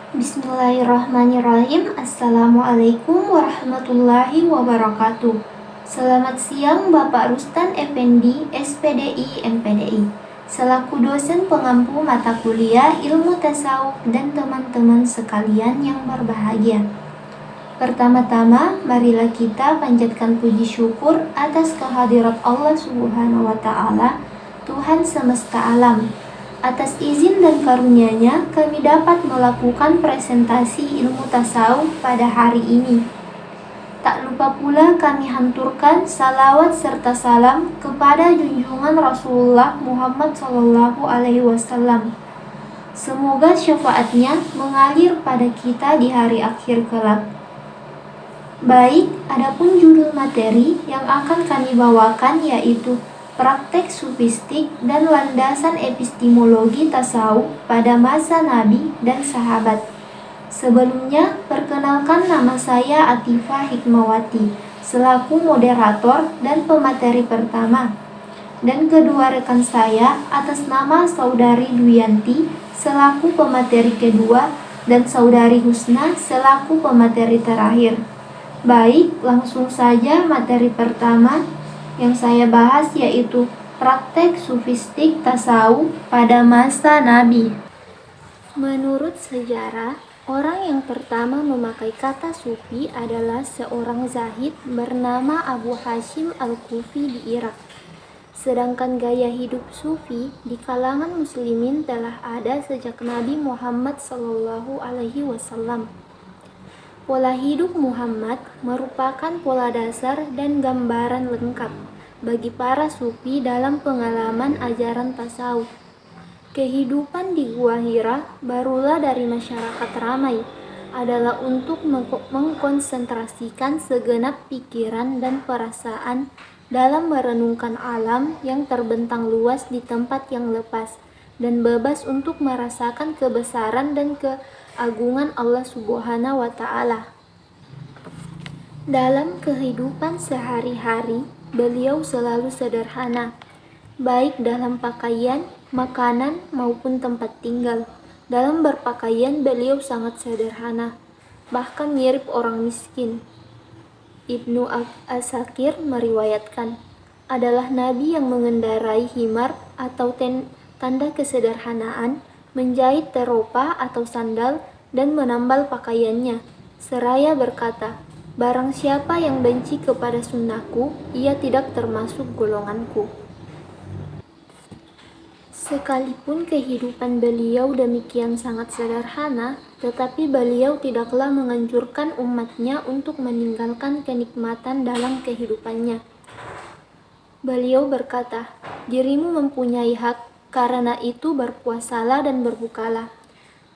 Bismillahirrahmanirrahim. Assalamualaikum warahmatullahi wabarakatuh. Selamat siang Bapak Rustan Effendi, SPDI MPDI, selaku dosen pengampu mata kuliah ilmu tasawuf dan teman-teman sekalian yang berbahagia. Pertama-tama, marilah kita panjatkan puji syukur atas kehadirat Allah Subhanahu wa Ta'ala, Tuhan semesta alam. Atas izin dan karunia-Nya, kami dapat melakukan presentasi ilmu tasawuf pada hari ini. Tak lupa pula kami hanturkan salawat serta salam kepada junjungan Rasulullah Muhammad SAW. Semoga syafaatnya mengalir pada kita di hari akhir kelak. Baik, adapun judul materi yang akan kami bawakan yaitu Praktek Sufistik dan Landasan Epistemologi Tasawuf pada Masa Nabi dan Sahabat. Sebelumnya, perkenalkan nama saya Atifah Hikmawati, selaku moderator dan pemateri pertama. Dan kedua rekan saya atas nama Saudari Duyanti, selaku pemateri kedua, dan Saudari Husna, selaku pemateri terakhir. Baik, langsung saja materi pertama yang saya bahas yaitu praktek sufistik tasawuf pada masa Nabi. Menurut sejarah, orang yang pertama memakai kata sufi adalah seorang zahid bernama Abu Hashim Al-Kufi di Irak. Sedangkan gaya hidup sufi di kalangan muslimin telah ada sejak Nabi Muhammad SAW. Pola hidup Muhammad merupakan pola dasar dan gambaran lengkap bagi para sufi dalam pengalaman ajaran tasawuf. Kehidupan di Gua Hira, barulah dari masyarakat ramai, adalah untuk mengkonsentrasikan segenap pikiran dan perasaan dalam merenungkan alam yang terbentang luas di tempat yang lepas dan bebas untuk merasakan kebesaran dan keagungan Allah Subhanahu wa Ta'ala. Dalam kehidupan sehari-hari, beliau selalu sederhana, baik dalam pakaian, makanan, maupun tempat tinggal. Dalam berpakaian, beliau sangat sederhana, bahkan mirip orang miskin. Ibnu Asakir meriwayatkan, adalah Nabi yang mengendarai himar atau tanda kesederhanaan, menjahit teropa atau sandal, dan menambal pakaiannya. Seraya berkata, barang siapa yang benci kepada sunnahku, ia tidak termasuk golonganku. Sekalipun kehidupan beliau demikian sangat sederhana, tetapi beliau tidaklah menganjurkan umatnya untuk meninggalkan kenikmatan dalam kehidupannya. Beliau berkata, dirimu mempunyai hak, karena itu berpuasalah dan berbukalah.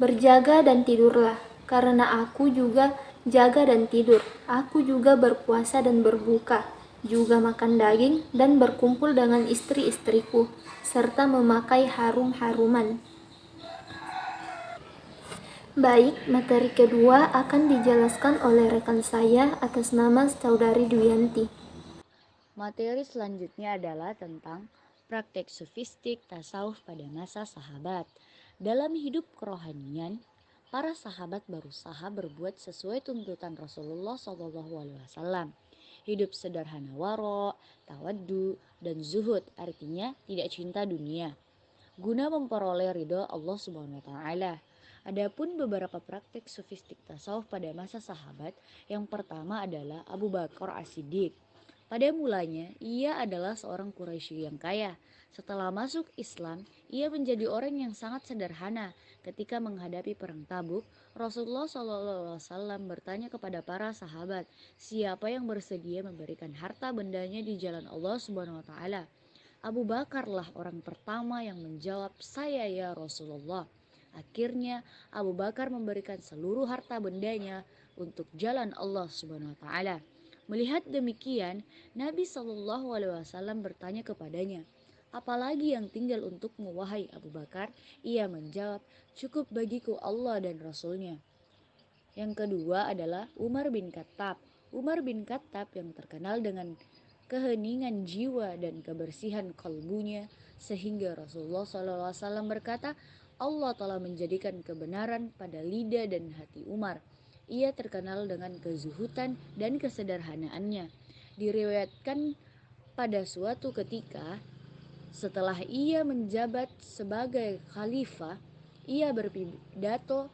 Berjaga dan tidurlah, karena aku juga jaga dan tidur. Aku juga berpuasa dan berbuka, juga makan daging dan berkumpul dengan istri-istriku, serta memakai harum-haruman. Baik, materi kedua akan dijelaskan oleh rekan saya atas nama Saudari Duyanti. Materi selanjutnya adalah tentang praktek sufistik tasawuf pada masa sahabat. Dalam hidup kerohanian, para sahabat berusaha berbuat sesuai tuntutan Rasulullah SAW. Hidup sederhana waro, tawaddu, dan zuhud, artinya tidak cinta dunia, guna memperoleh ridho Allah Subhanahu wa Ta'ala. Adapun beberapa praktek sufistik tasawuf pada masa sahabat, yang pertama adalah Abu Bakar As-Siddiq. Pada mulanya, ia adalah seorang Quraisy yang kaya. Setelah masuk Islam, ia menjadi orang yang sangat sederhana. Ketika menghadapi perang Tabuk, Rasulullah SAW bertanya kepada para sahabat, siapa yang bersedia memberikan harta bendanya di jalan Allah Subhanahu wa Ta'ala? Abu Bakarlah orang pertama yang menjawab, saya ya Rasulullah. Akhirnya Abu Bakar memberikan seluruh harta bendanya untuk jalan Allah Subhanahu wa Ta'ala. Melihat demikian, Nabi SAW bertanya kepadanya, apalagi yang tinggal untukmu wahai Abu Bakar? Ia menjawab, cukup bagiku Allah dan Rasulnya. Yang kedua adalah Umar bin Khattab. Umar bin Khattab yang terkenal dengan keheningan jiwa dan kebersihan kalbunya, sehingga Rasulullah SAW berkata, Allah telah menjadikan kebenaran pada lidah dan hati Umar. Ia terkenal dengan kezuhudan dan kesederhanaannya. Diriwayatkan pada suatu ketika setelah ia menjabat sebagai khalifah, ia berpidato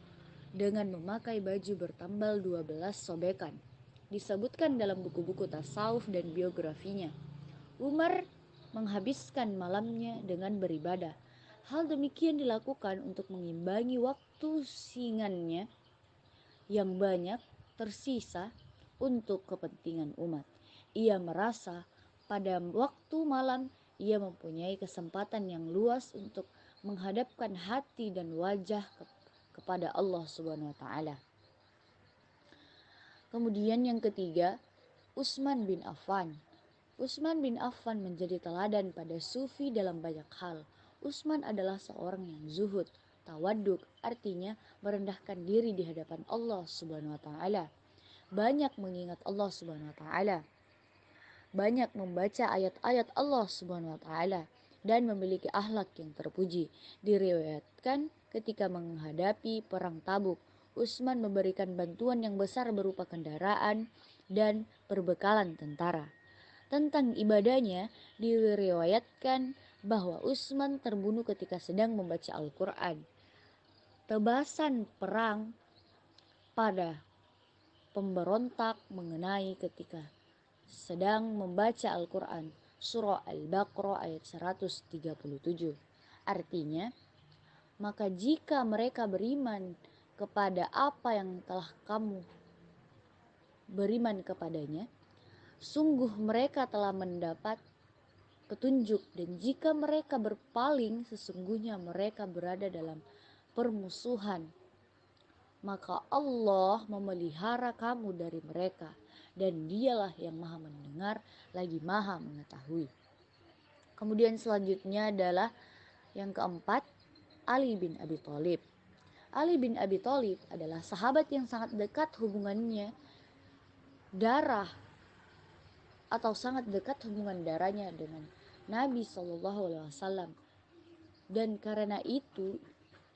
dengan memakai baju bertambal 12 sobekan. Disebutkan dalam buku-buku tasawuf dan biografinya. Umar menghabiskan malamnya dengan beribadah. Hal demikian dilakukan untuk mengimbangi waktu singannya yang banyak tersisa untuk kepentingan umat. Ia merasa pada waktu malam ia mempunyai kesempatan yang luas untuk menghadapkan hati dan wajah kepada Allah Subhanahu wa taala. Kemudian yang ketiga, Utsman bin Affan. Utsman bin Affan menjadi teladan pada sufi dalam banyak hal. Utsman adalah seorang yang zuhud, tawaduk, artinya merendahkan diri di hadapan Allah Subhanahu wa taala. Banyak mengingat Allah Subhanahu wa taala. Banyak membaca ayat-ayat Allah Subhanahu wa taala dan memiliki akhlak yang terpuji. Diriwayatkan ketika menghadapi perang Tabuk, Utsman memberikan bantuan yang besar berupa kendaraan dan perbekalan tentara. Tentang ibadahnya, diriwayatkan bahwa Utsman terbunuh ketika sedang membaca Al-Quran. Tebasan perang pada pemberontak mengenai ketika sedang membaca Al-Quran, surah Al-Baqarah ayat 137. Artinya, maka jika mereka beriman kepada apa yang telah kamu beriman kepadanya, sungguh mereka telah mendapat petunjuk, dan jika mereka berpaling, sesungguhnya mereka berada dalam permusuhan. Maka Allah memelihara kamu dari mereka, dan dialah yang maha mendengar lagi maha mengetahui. Kemudian selanjutnya adalah yang keempat, Ali bin Abi Thalib. Ali bin Abi Thalib adalah sahabat yang sangat dekat hubungannya darah atau sangat dekat hubungan darahnya dengan Nabi SAW, dan karena itu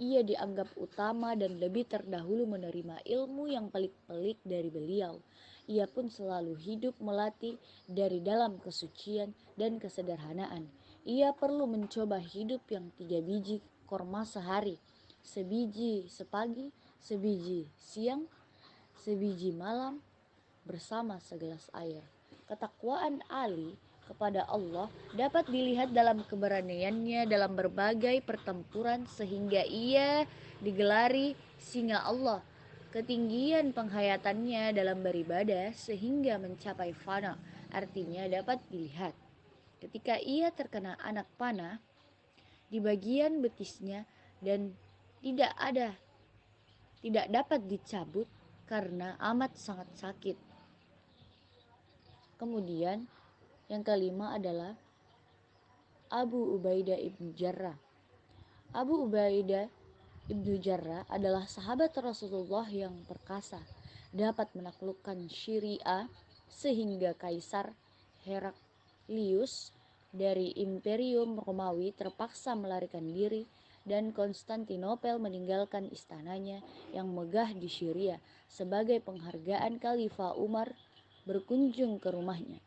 ia dianggap utama dan lebih terdahulu menerima ilmu yang pelik-pelik dari beliau. Ia pun selalu hidup melatih dari dalam kesucian dan kesederhanaan. Ia perlu mencoba hidup yang 3 biji korma sehari, sebiji sepagi, sebiji siang, sebiji malam, bersama segelas air. Ketakwaan Ali kepada Allah dapat dilihat dalam keberaniannya dalam berbagai pertempuran sehingga ia digelari singa Allah. Ketinggian penghayatannya dalam beribadah sehingga mencapai fana, artinya dapat dilihat ketika ia terkena anak panah di bagian betisnya dan tidak dapat dicabut karena amat sangat sakit. Kemudian yang kelima adalah Abu Ubaidah ibnu Jarrah. Abu Ubaidah ibnu Jarrah adalah sahabat Rasulullah yang perkasa, dapat menaklukkan Syria sehingga Kaisar Heraklius dari Imperium Romawi terpaksa melarikan diri dan Konstantinopel meninggalkan istananya yang megah di Syria sebagai penghargaan Khalifah Umar berkunjung ke rumahnya.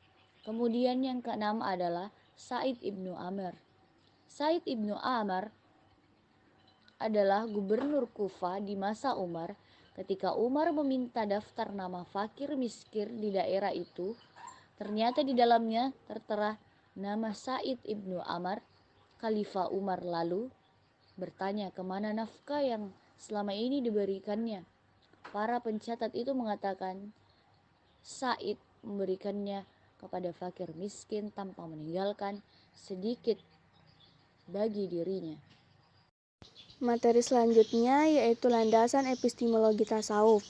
Kemudian yang keenam adalah Sa'id ibnu Amr. Sa'id ibnu Amr adalah gubernur Kufah di masa Umar. Ketika Umar meminta daftar nama fakir miskin di daerah itu, ternyata di dalamnya tertera nama Sa'id ibnu Amr. Khalifah Umar lalu bertanya kemana nafkah yang selama ini diberikannya. Para pencatat itu mengatakan Sa'id memberikannya kepada fakir miskin tanpa meninggalkan sedikit bagi dirinya. Materi selanjutnya yaitu landasan epistemologi tasawuf.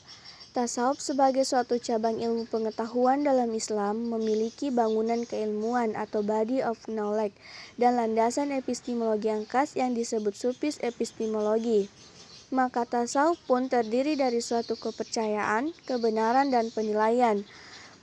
Tasawuf sebagai suatu cabang ilmu pengetahuan dalam Islam memiliki bangunan keilmuan atau body of knowledge dan landasan epistemologi yang khas yang disebut sufis epistemologi. Maka tasawuf pun terdiri dari suatu kepercayaan, kebenaran, dan penilaian.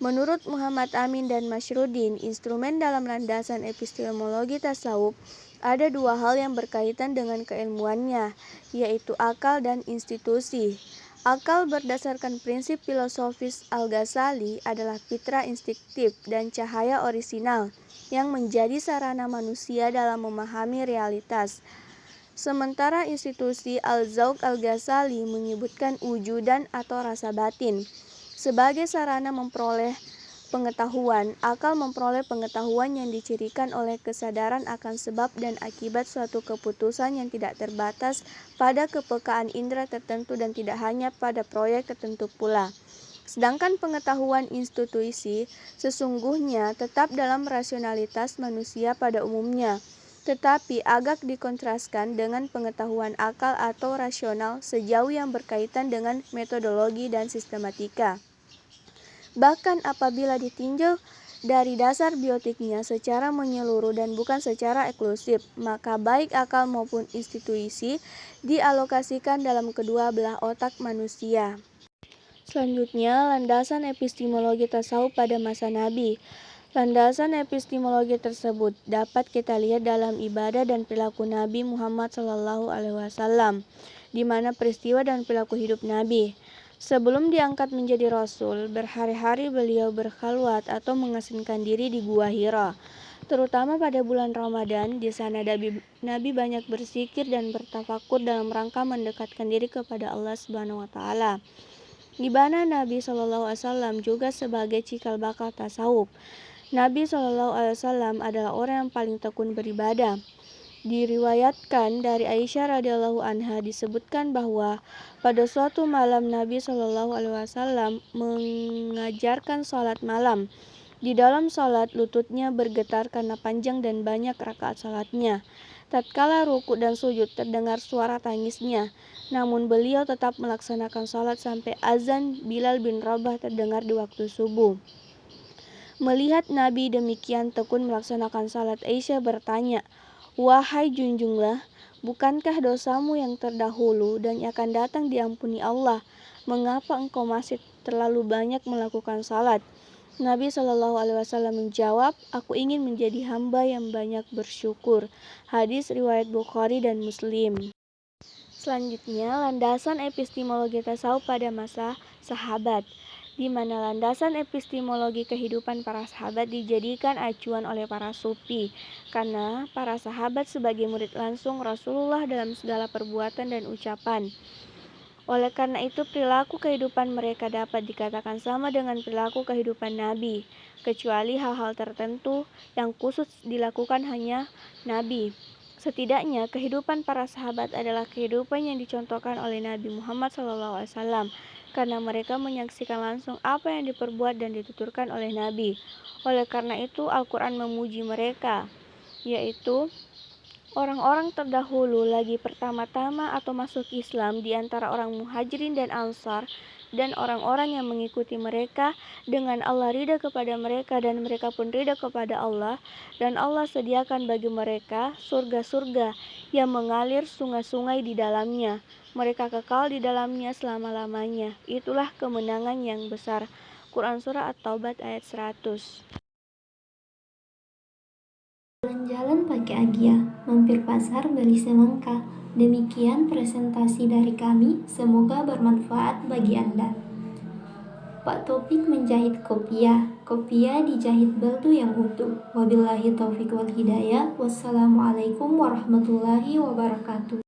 Menurut Muhammad Amin dan Masyruddin, instrumen dalam landasan epistemologi tasawuf Ada dua hal yang berkaitan dengan keilmuannya, yaitu akal dan institusi. Akal berdasarkan prinsip filosofis Al-Ghazali adalah fitrah instiktif dan cahaya orisinal yang menjadi sarana manusia dalam memahami realitas. Sementara institusi Al-Zawq Al-Ghazali menyebutkan wujudan atau rasa batin sebagai sarana memperoleh pengetahuan. Akal memperoleh pengetahuan yang dicirikan oleh kesadaran akan sebab dan akibat suatu keputusan yang tidak terbatas pada kepekaan indera tertentu dan tidak hanya pada proyek tertentu pula. Sedangkan pengetahuan institusi sesungguhnya tetap dalam rasionalitas manusia pada umumnya, tetapi agak dikontraskan dengan pengetahuan akal atau rasional sejauh yang berkaitan dengan metodologi dan sistematika. Bahkan apabila ditinjau dari dasar biotiknya secara menyeluruh dan bukan secara eksklusif, maka baik akal maupun institusi dialokasikan dalam kedua belah otak manusia. Selanjutnya, landasan epistemologi tasawuf pada masa Nabi. Landasan epistemologi tersebut dapat kita lihat dalam ibadah dan perilaku Nabi Muhammad SAW, di mana peristiwa dan perilaku hidup Nabi. Sebelum diangkat menjadi Rasul, berhari-hari beliau berkhalwat atau mengasingkan diri di Gua Hira. Terutama pada bulan Ramadan, di sana Nabi banyak bersikir dan bertafakur dalam rangka mendekatkan diri kepada Allah Subhanahu wa Ta'ala. Di mana Nabi SAW juga sebagai cikal bakal tasawuf. Nabi SAW adalah orang yang paling tekun beribadah. Diriwayatkan dari Aisyah radhiyallahu anha disebutkan bahwa pada suatu malam Nabi SAW mengajarkan salat malam. Di dalam salat lututnya bergetar karena panjang dan banyak rakaat salatnya. Tatkala ruku dan sujud terdengar suara tangisnya, namun beliau tetap melaksanakan salat sampai azan Bilal bin Rabah terdengar di waktu subuh. Melihat Nabi demikian tekun melaksanakan salat, Aisyah bertanya, "Wahai junjunglah, bukankah dosamu yang terdahulu dan yang akan datang diampuni Allah? Mengapa engkau masih terlalu banyak melakukan salat?" Nabi SAW menjawab, "Aku ingin menjadi hamba yang banyak bersyukur." Hadis riwayat Bukhari dan Muslim. Selanjutnya, landasan epistemologi tasawuf pada masa sahabat, di mana landasan epistemologi kehidupan para sahabat dijadikan acuan oleh para sufi, karena para sahabat sebagai murid langsung Rasulullah dalam segala perbuatan dan ucapan. Oleh karena itu, perilaku kehidupan mereka dapat dikatakan sama dengan perilaku kehidupan Nabi, kecuali hal-hal tertentu yang khusus dilakukan hanya Nabi. Setidaknya, kehidupan para sahabat adalah kehidupan yang dicontohkan oleh Nabi Muhammad SAW, karena mereka menyaksikan langsung apa yang diperbuat dan dituturkan oleh Nabi. Oleh karena itu, Al-Quran memuji mereka, yaitu orang-orang terdahulu lagi pertama-tama atau masuk Islam di antara orang Muhajirin dan Ansar, dan orang-orang yang mengikuti mereka dengan Allah ridha kepada mereka dan mereka pun ridha kepada Allah, dan Allah sediakan bagi mereka surga-surga yang mengalir sungai-sungai di dalamnya. Mereka kekal di dalamnya selama-lamanya. Itulah kemenangan yang besar. Quran Surah At-Taubat ayat 100. Jalan-jalan pakai Agia, mampir pasar beli semangka. Demikian presentasi dari kami, semoga bermanfaat bagi Anda. Pak Topik menjahit kopiah. Kopiah dijahit batu yang utuh. Wabillahi taufiq wal hidayah. Wassalamualaikum warahmatullahi wabarakatuh.